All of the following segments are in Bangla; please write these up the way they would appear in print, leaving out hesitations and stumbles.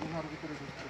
গুহার ভিতরে ঢুকছে।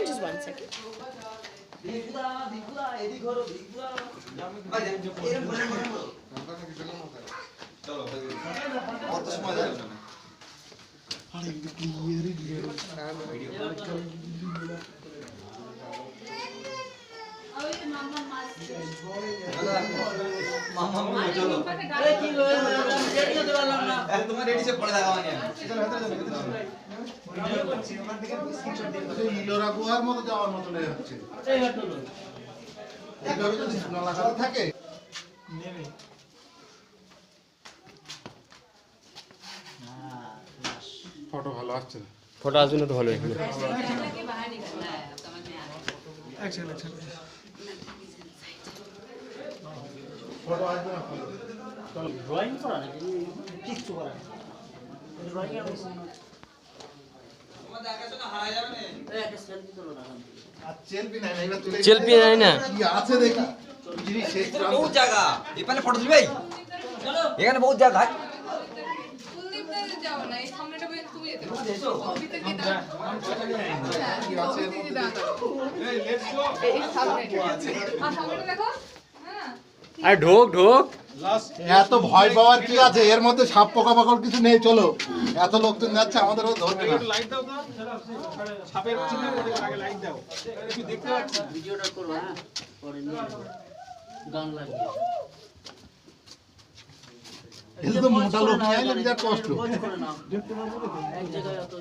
Just 1 second. ইলোরা গুহার মতো যাওয়ার মতো হচ্ছে এইভাবে যদি নলাকাটা থাকে ফটো ভালো আসছে না। ফটো আসবে না তো ভালো এখানে। ফটো আসবে না। ড্রয়িং করা নাকি কিছু করা ড্রয়িং এর তোমার দেখা শোনা হারা যাবে না একটা সেলফি তোলো না আর সেলফি নাই না এবার তুলে সেলফি নাই না কি আছে দেখি জিনিস শেষ বহুত জায়গা এখানে ফটো তুলবে চলো এখানে বহুত জায়গা কুলদীপ দা যাও না এই সামনেটা বই তুমি যেতে পারো ভিতরে কি দাও কি আছে এই লেটস গো এই সামনে আর সামনেটা দেখো হ্যাঁ আর ঢোক ঢোক। এত ভয় পাওয়ার কি আছে এর মধ্যে সাপ পোকা পাকড় কিছু নেই। চলো এত লোকজন যাচ্ছে আমাদেরও ধরবে না। লাইট দাও তো সাপের চিহ্ন আগে লাইট দাও একটু দেখতে পাচ্ছি ভিডিওটা করো হ্যাঁ পরে নিয়ে গান লাগিয়ে এটা তো মোটা লোক নিয়ে আইলে বিরাট কষ্ট। এক জায়গায় এত